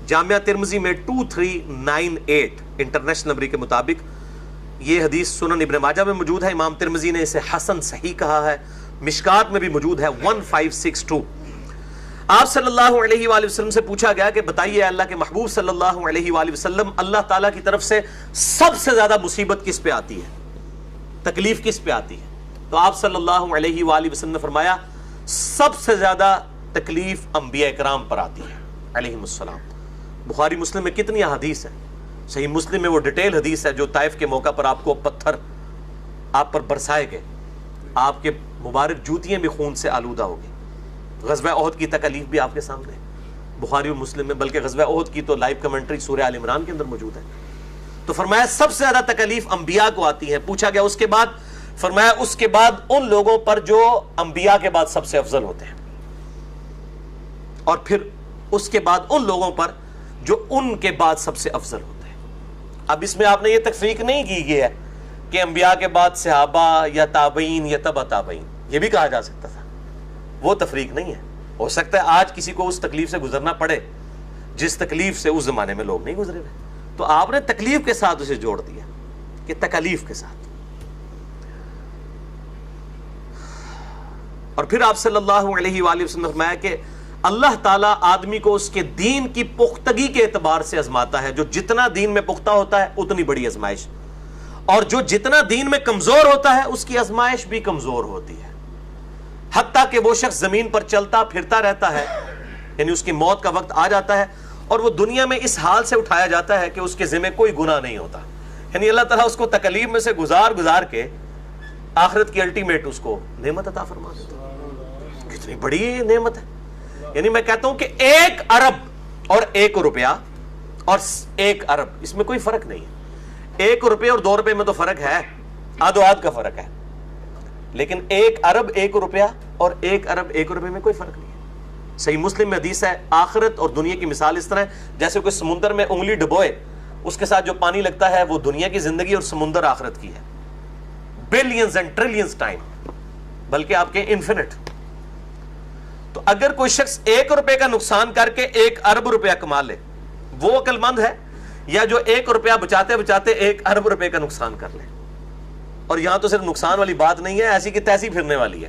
جامعہ ترمذی میں 2398 international number کے مطابق یہ حدیث سنن ابن ماجہ میں موجود ہے، امام ترمذی نے اسے حسن صحیح کہا ہے، مشکات میں بھی موجود ہے 1562۔ آپ صلی اللہ علیہ وآلہ وسلم سے پوچھا گیا کہ بتائیے اللہ کے محبوب صلی اللہ علیہ وآلہ وسلم، اللہ تعالیٰ کی طرف سے سب سے زیادہ مصیبت کس پہ آتی ہے، تکلیف کس پہ آتی ہے؟ تو آپ صلی اللہ علیہ وآلہ وسلم نے فرمایا سب سے زیادہ تکلیف انبیاء کرام پر آتی ہے علیہم السلام۔ بخاری مسلم میں کتنی احادیث ہیں، صحیح مسلم میں وہ ڈیٹیل حدیث ہے جو طائف کے موقع پر آپ کو پتھر آپ پر برسائے گئے، آپ کے مبارک جوتیاں بھی خون سے آلودہ ہو گئی۔ غزوہ احد کی تکلیف بھی آپ کے سامنے ہے بخاری و مسلم میں، بلکہ غزوہ احد کی تو لائیو کمنٹری سورہ آل عمران کے اندر موجود ہے۔ تو فرمایا سب سے زیادہ تکلیف انبیاء کو آتی ہے۔ پوچھا گیا اس کے بعد، فرمایا اس کے بعد ان لوگوں پر جو انبیاء کے بعد سب سے افضل ہوتے ہیں، اور پھر اس کے بعد ان لوگوں پر جو ان کے بعد سب سے افضل ہوتے ہیں۔ اب اس میں آپ نے یہ تفریق نہیں کی گئی ہے کہ انبیاء کے بعد صحابہ یا تابعین یا تبع تابعین، یہ بھی کہا جا سکتا تھا، وہ تفریق نہیں ہے۔ ہو سکتا ہے آج کسی کو اس تکلیف سے گزرنا پڑے جس تکلیف سے اس زمانے میں لوگ نہیں گزرے ہوئے، تو آپ نے تکلیف کے ساتھ اسے جوڑ دیا کہ تکلیف کے ساتھ۔ اور پھر آپ صلی اللہ علیہ وآلہ وسلم نے فرمایا کہ اللہ تعالیٰ آدمی کو اس کے دین کی پختگی کے اعتبار سے آزماتا ہے، جو جتنا دین میں پختہ ہوتا ہے اتنی بڑی آزمائش، اور جو جتنا دین میں کمزور ہوتا ہے اس کی آزمائش بھی کمزور ہوتی ہے، حتیٰ کہ وہ شخص زمین پر چلتا پھرتا رہتا ہے، یعنی اس کی موت کا وقت آ جاتا ہے اور وہ دنیا میں اس حال سے اٹھایا جاتا ہے کہ اس کے ذمہ کوئی گناہ نہیں ہوتا، یعنی اللہ تعالیٰ اس کو تکلیف میں سے گزار کے آخرت کی الٹیمیٹ اس کو نعمت عطا فرما دیتا ہے۔ کتنی بڑی نعمت ہے، یعنی میں کہتا ہوں کہ 1 ارب اور 1 روپیہ اور 1 ارب، اس میں کوئی فرق نہیں ہے۔ 1 روپے اور 2 روپے میں تو فرق ہے، آدھ و آدھ کا فرق ہے، لیکن 1 ارب 1 روپیہ اور 1 ارب 1 روپے میں کوئی فرق نہیں ہے۔ صحیح مسلم میں حدیث ہے، آخرت اور دنیا کی مثال اس طرح ہے جیسے کوئی سمندر میں انگلی ڈبوئے، اس کے ساتھ جو پانی لگتا ہے وہ دنیا کی زندگی اور سمندر آخرت کی ہے، بلینز اینڈ ٹریلینز ٹائم، بلکہ آپ کے انفینٹ۔ تو اگر کوئی شخص 1 روپے کا نقصان کر کے 1 ارب روپیہ کما لے، وہ عقل مند ہے، یا جو 1 روپیہ بچاتے بچاتے 1 ارب روپے کا نقصان کر لے؟ اور یہاں تو صرف نقصان والی بات نہیں ہے، ایسی کی تیسی پھرنے والی ہے۔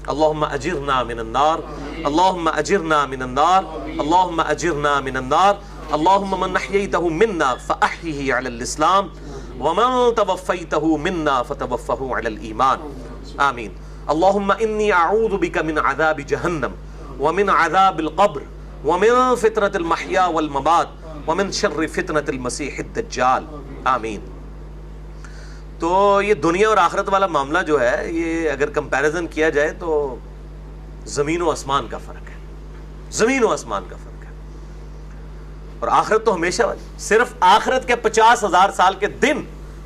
اللہم اجرنا من النار، اللہم اجرنا من النار، اللہم اجرنا من النار، اللہم من احییتہ منا فاحیہ علی الاسلام ومن توفیتہ منا فتوفہ علی الایمان، آمین۔ اللہم انی اعوذ بک من عذاب جہنم ومن عذاب القبر ومن فتنة المحیا والممات ومن شر فتنة المسیح الدجال، آمین۔ تو یہ دنیا اور آخرت والا معاملہ جو ہے، یہ اگر کمپیریزن کیا جائے تو زمین و آسمان کا فرق ہے، زمین و آسمان کا فرق ہے۔ اور آخرت تو ہمیشہ والی، صرف آخرت کے 50,000 سال کے دن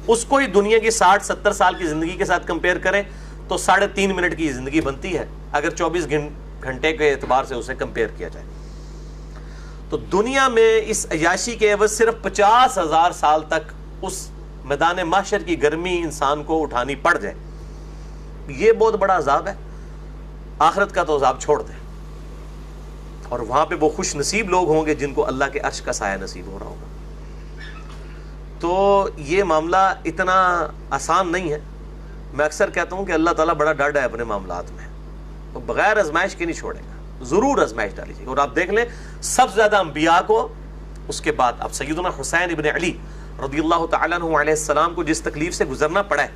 اس کو ہی دنیا کی 60-70 سال کی زندگی کے ساتھ کمپیئر کریں تو 3.5 منٹ کی زندگی بنتی ہے، اگر 24 گھنٹے کے اعتبار سے اسے کمپیئر کیا جائے۔ تو دنیا میں اس عیاشی کے عوض صرف 50,000 سال تک اس میدان محشر کی گرمی انسان کو اٹھانی پڑ جائے، یہ بہت بڑا عذاب ہے۔ آخرت کا تو عذاب چھوڑ دیں، اور وہاں پہ وہ خوش نصیب لوگ ہوں گے جن کو اللہ کے عرش کا سایہ نصیب ہو رہا ہوگا۔ تو یہ معاملہ اتنا آسان نہیں ہے۔ میں اکثر کہتا ہوں کہ اللہ تعالیٰ بڑا ڈرڈ ہے اپنے معاملات میں، وہ بغیر آزمائش کے نہیں چھوڑے گا، ضرور آزمائش ڈالی جائے گی۔ اور آپ دیکھ لیں سب سے زیادہ انبیاء کو اس کے بعد اب سیدنا حسین ابن علی رضی اللہ تعالیٰ عنہ علیہ السلام کو جس تکلیف سے گزرنا پڑا ہے،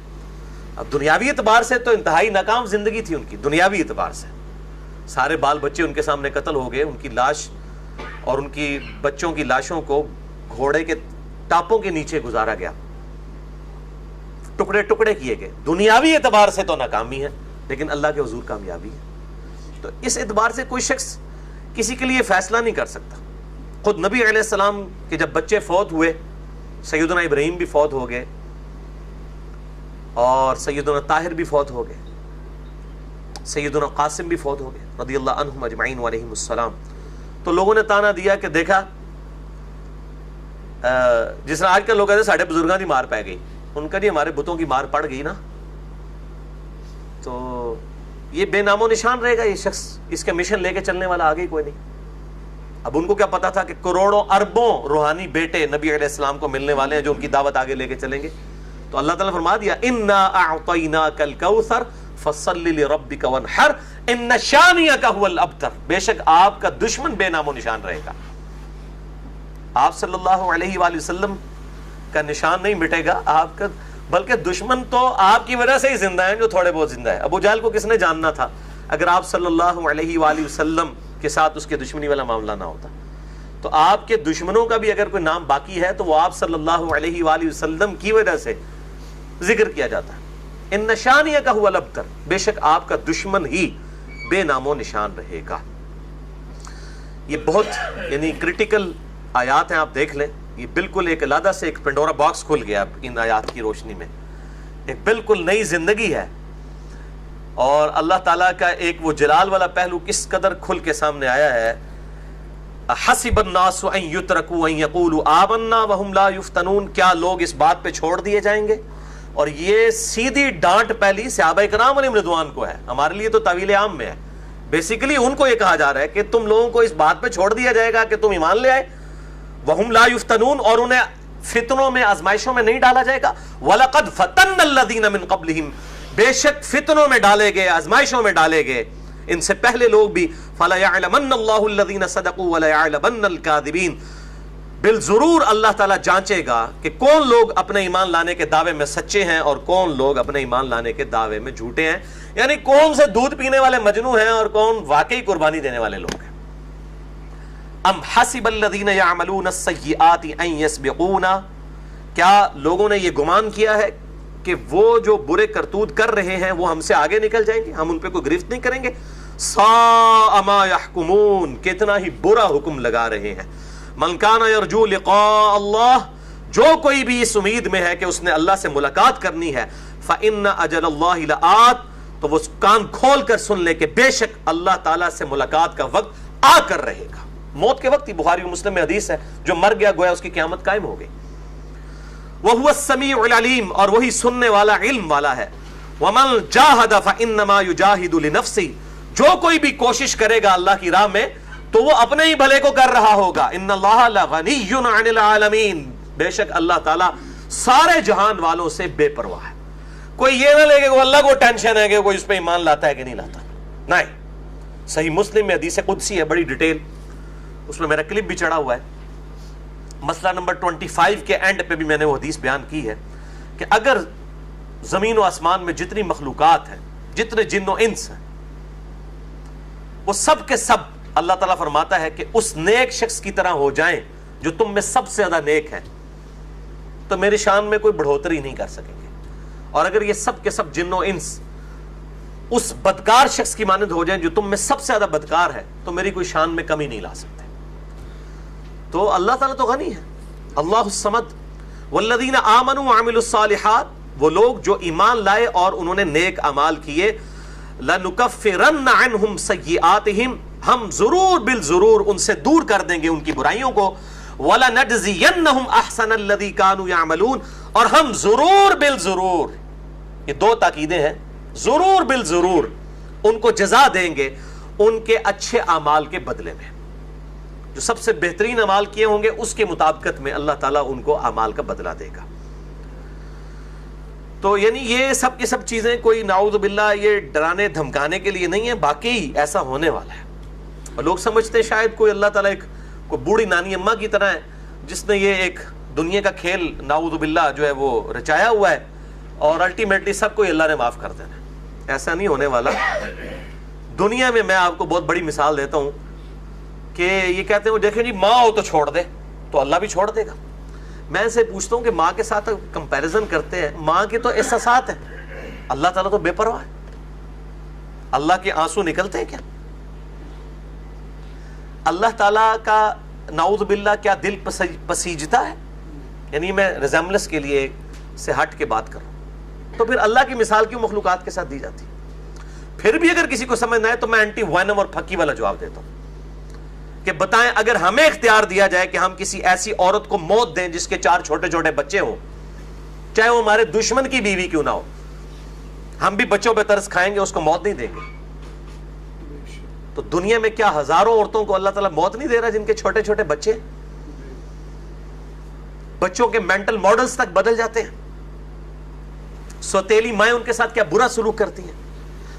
اب دنیاوی اعتبار سے تو انتہائی ناکام زندگی تھی ان کی، دنیاوی اعتبار سے سارے بال بچے ان کے سامنے قتل ہو گئے، ان کی لاش اور ان کی بچوں کی لاشوں کو گھوڑے کے ٹاپوں کے نیچے گزارا گیا، ٹکڑے ٹکڑے کیے گئے۔ دنیاوی اعتبار سے تو ناکامی ہے، لیکن اللہ کے حضور کامیابی ہے۔ تو اس اعتبار سے کوئی شخص کسی کے لیے فیصلہ نہیں کر سکتا۔ خود نبی علیہ السلام کے جب بچے فوت ہوئے، سیدنا ابراہیم بھی فوت ہو گئے اور سیدنا طاہر بھی فوت ہو گئے، سیدنا قاسم بھی فوت ہو گئے رضی اللہ عنہم اجمعین وعلیہم السلام۔ تو لوگوں نے تانا دیا کہ دیکھا جس طرح آج کل لوگ کہتے ہیں ساڑھے بزرگاں دی مار پہ گئی، ان کا نہیں، ہمارے بتوں کی مار پڑ گئی نا، تو یہ بے نام و نشان رہے گا یہ شخص، اس کے مشن لے کے چلنے والا آگے کوئی نہیں۔ اب ان کو کیا پتا تھا کہ کروڑوں اربوں روحانی بیٹے نبی علیہ السلام کو ملنے والے ہیں جو ان کی دعوت آگے لے کے چلیں گے. تو اللہ تعالیٰ نے فرما دیا انا اعطیناک الکوثر فصل لربک وانحر ان شانئک هو الابتر. بے شک آپ کا دشمن بے نام و نشان رہے گا. آپ صلی اللہ علیہ وآلہ وسلم کا نشان نہیں مٹے گا آپ کا، بلکہ دشمن تو آپ کی وجہ سے ہی زندہ ہیں جو تھوڑے بہت زندہ ہیں. ابو جہل کو کس نے جاننا تھا اگر آپ صلی اللہ علیہ وآلہ وسلم کے ساتھ اس کے دشمنی والا معاملہ نہ ہوتا؟ تو آپ کے دشمنوں کا بھی اگر کوئی نام باقی ہے تو وہ آپ صلی اللہ علیہ وآلہ وسلم کی وجہ سے ذکر کیا جاتا ہے. ان شانئک هو الابتر، بے شک آپ کا دشمن ہی بے نام و نشان رہے گا. یہ بہت یعنی کریٹیکل آیات ہیں، آپ دیکھ لیں. یہ بالکل ایک علیحدہ سے ایک پنڈورا باکس کھل گیا ان آیات کی روشنی میں. ایک بالکل نئی زندگی ہے، اور اللہ تعالیٰ کا ایک وہ جلال والا پہلو کس قدر کھل کے سامنے آیا ہے. حسب الناس ان یترکوا ان یقولوا آمنا وهم لا یفتنون، کیا لوگ اس بات پہ چھوڑ دیے جائیں گے؟ اور یہ سیدھی ڈانٹ پہلی صحابہ کرام علیہم رضوان کو ہے، ہمارے لیے تو طویل عام میں ہے. بیسیکلی ان کو یہ کہا جا رہا ہے کہ تم لوگوں کو اس بات پہ چھوڑ دیا جائے گا کہ تم ایمان لے آئے. وهم لا یفتنون، اور انہیں فتنوں میں آزمائشوں میں نہیں ڈالا جائے گا. وَلَقَدْ فَتَنَّ الَّذِينَ مِن قَبْلِهِمْ، بے شک فتنوں میں ڈالے گئے، آزمائشوں میں ڈالے گئے ان سے پہلے لوگ بھی. فَلَيَعْلَمَنَّ اللَّهُ الَّذِينَ صَدَقُوا وَلَيَعْلَمَنَّ الْكَاذِبِينَ، بالضرور اللہ تعالیٰ جانچے گا کہ کون لوگ اپنے ایمان لانے کے دعوے میں سچے ہیں اور کون لوگ اپنے ایمان لانے کے دعوے میں جھوٹے ہیں. یعنی کون سے دودھ پینے والے مجنو ہیں اور کون واقعی قربانی دینے والے لوگ ہیں. ام حسب الذین یعملون السیئات ان یسبقونا، کیا لوگوں نے یہ گمان کیا ہے کہ وہ جو برے کرتوت کر رہے ہیں وہ ہم سے آگے نکل جائیں گے، ہم ان پہ کوئی گرفت نہیں کریں گے. ساء ما یحکمون، کتنا ہی برا حکم لگا رہے ہیں. من کان یرجو لقاء اللہ، جو کوئی بھی اس امید میں ہے کہ اس نے اللہ سے ملاقات کرنی ہے، فإن اجل اللہ لآت، تو وہ کان کھول کر سن لے کہ بے شک اللہ تعالیٰ سے ملاقات کا وقت آ کر رہے گا. موت کے وقت ہی، بخاری و مسلم میں حدیث ہے، جو مر گیا گویا اس کی قیامت قائم ہو گئی. وَهُوَ السَّمِيعُ الْعَلِيمُ، اور وہی سننے والا علم والا ہے. وَمَنْ جَاهَدَ فَإِنَّمَا يُجَاهِدُ لِنَفْسِهِ، جو کوئی بھی کوشش کرے گا اللہ کی راہ میں تو وہ اپنے ہی بھلے کو کر رہا ہوگا. إِنَّ اللَّهَ لَغَنِيٌّ عَنِ الْعَالَمِينَ، بے شک اللہ تعالیٰ سارے جہان والوں سے بے پرواہ ہے. کوئی یہ نہ لے کہ اللہ کو ٹینشن ہے کہ کوئی اس پہ ایمان لاتا ہے کہ نہیں لاتا. نہیں، صحیح مسلم میں حدیث قدسی ہے، بڑی ڈیٹیل، اس میں میرا کلپ بھی چڑھا ہوا ہے. مسئلہ نمبر 25 کے اینڈ پہ بھی میں نے وہ حدیث بیان کی ہے کہ اگر زمین و آسمان میں جتنی مخلوقات ہیں، جتنے جن و انس ہیں، وہ سب کے سب اللہ تعالیٰ فرماتا ہے کہ اس نیک شخص کی طرح ہو جائیں جو تم میں سب سے زیادہ نیک ہے، تو میری شان میں کوئی بڑھوتری نہیں کر سکیں گے. اور اگر یہ سب کے سب جن و انس اس بدکار شخص کی مانند ہو جائیں جو تم میں سب سے زیادہ بدکار ہے، تو میری کوئی شان میں کمی نہیں لا سکتے. تو اللہ تعالیٰ تو غنی ہے. اللہ الصمد. والذین آمنوا وعملوا الصالحات، وہ لوگ جو ایمان لائے اور انہوں نے نیک اعمال کیے. لنکفرن عنہم سیئاتہم، ہم ضرور بالضرور ان سے دور کر دیں گے ان کی برائیوں کو. ولنجزینہم احسن الذی کانوا یعملون، اور ہم ضرور بالضرور، یہ دو تاکیدیں ہیں، ضرور بالضرور ان کو جزا دیں گے ان کے اچھے اعمال کے بدلے میں. جو سب سے بہترین اعمال کیے ہوں گے اس کے مطابقت میں اللہ تعالیٰ ان کو اعمال کا بدلہ دے گا. تو یعنی یہ سب کی سب چیزیں کوئی نعوذ باللہ یہ ڈرانے دھمکانے کے لیے نہیں ہے، باقی ایسا ہونے والا ہے. اور لوگ سمجھتے ہیں شاید کوئی اللہ تعالیٰ ایک کوئی بوڑھی نانی اماں کی طرح ہے جس نے یہ ایک دنیا کا کھیل نعوذ باللہ جو ہے وہ رچایا ہوا ہے اور الٹیمیٹلی سب کو اللہ نے معاف کر دینا. ایسا نہیں ہونے والا. دنیا میں میں آپ کو بہت بڑی مثال دیتا ہوں کہ یہ کہتے ہیں وہ دیکھیں جی ماں ہو تو چھوڑ دے، تو اللہ بھی چھوڑ دے گا. میں سے پوچھتا ہوں کہ ماں کے ساتھ کمپیریزن کرتے ہیں، ماں کے تو احساسات ہیں، اللہ تعالیٰ تو بے پرواہ ہے. اللہ کے آنسو نکلتے ہیں کیا؟ اللہ تعالیٰ کا نعوذ باللہ کیا دل پسیجتا ہے؟ یعنی میں ریزمبلنس کے لیے سے ہٹ کے بات کروں تو پھر اللہ کی مثال کیوں مخلوقات کے ساتھ دی جاتی؟ پھر بھی اگر کسی کو سمجھنا ہے تو میں اینٹی وینم اور پھکی والا جواب دیتا ہوں کہ بتائیں اگر ہمیں اختیار دیا جائے کہ ہم کسی ایسی عورت کو موت دیں جس کے 4 چھوٹے چھوٹے بچے ہوں، چاہے وہ ہمارے دشمن کی بیوی کیوں نہ ہو، ہم بھی بچوں پہ ترس کھائیں گے، اس کو موت نہیں دیں گے. تو دنیا میں کیا ہزاروں عورتوں کو اللہ تعالیٰ موت نہیں دے رہا جن کے چھوٹے چھوٹے بچے، بچوں کے مینٹل ماڈلز تک بدل جاتے ہیں، سوتیلی مائیں ان کے ساتھ کیا برا سلوک کرتی ہیں.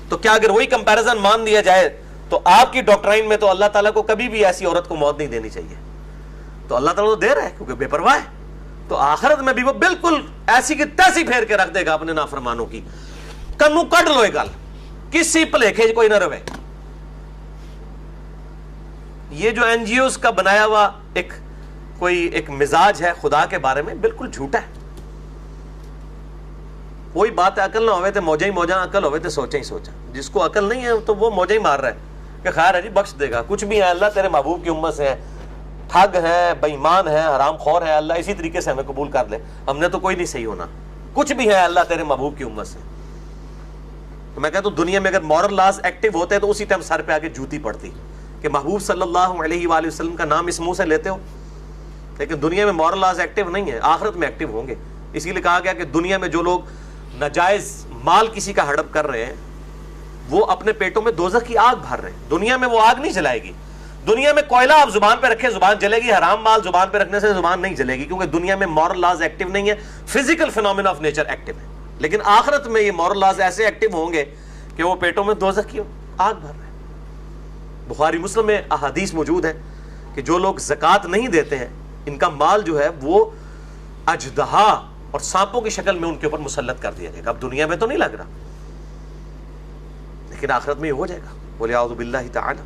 تو کیا اگر وہی کمپیریزن مان دیا جائے تو آپ کی ڈاکٹرائن میں تو اللہ تعالیٰ کو کبھی بھی ایسی عورت کو موت نہیں دینی چاہیے. تو اللہ تعالیٰ تو دے رہا ہے کیونکہ بے پرواہ ہے. تو آخرت میں بھی وہ بالکل ایسی کی تیسی پھیر کے رکھ دے گا اپنے نافرمانوں کی. کنو کٹ لو گل کسی پلیکھے کوئی نہ رہے. یہ جو این جی اوز کا بنایا ہوا ایک مزاج ہے خدا کے بارے میں، بالکل جھوٹا ہے. وہی بات ہے، عقل نہ ہوئے تو موجہ ہی موجہ، عقل ہوئے تو سوچا ہی سوچا. جس کو عقل نہیں ہے تو وہ موجہ ہی مار رہا ہے کہ خیر ہے جی بخش دے گا. کچھ بھی ہے اللہ تیرے محبوب کی امت سے ہے، ٹھگ ہے، بے ایمان ہے، حرام خور ہے، اللہ اسی طریقے سے ہمیں قبول کر لے، ہم نے تو کوئی نہیں صحیح ہونا. کچھ بھی ہے اللہ تیرے محبوب کی امت سے. تو میں کہتا ہوں دنیا میں اگر مورل لاز ایکٹیو ہوتے تو اسی ٹائم سر پہ آگے جوتی پڑتی کہ محبوب صلی اللہ علیہ وآلہ وسلم کا نام اس منہ سے لیتے ہو. لیکن دنیا میں مورل لاز ایکٹیو نہیں ہے، آخرت میں ایکٹیو ہوں گے. اسی لیے کہا گیا کہ دنیا میں جو لوگ ناجائز مال کسی کا ہڑپ کر رہے ہیں وہ اپنے پیٹوں میں دوزخ کی آگ بھر رہے ہیں. دنیا میں وہ آگ نہیں جلائے گی. دنیا میں کوئلہ آپ زبان پہ رکھے زبان جلے گی، حرام مال زبان پہ رکھنے سے زبان نہیں جلے گی، کیونکہ دنیا میں مورل لاز ایکٹیو نہیں ہے، physical phenomena of nature active ہے. لیکن آخرت میں یہ مورل لاز ایسے ایکٹیو ہوں گے کہ وہ پیٹوں میں دوزخ کی آگ بھر رہے ہیں. بخاری مسلم میں احادیث موجود ہے کہ جو لوگ زکوٰۃ نہیں دیتے ہیں ان کا مال جو ہے وہ اژدہا اور سانپوں کی شکل میں ان کے اوپر مسلط کر دیا جائے گا. اب دنیا میں تو نہیں لگ رہا لیکن آخرت میں یہ ہو جائے گا. بولے اعوذ باللہ تعالی.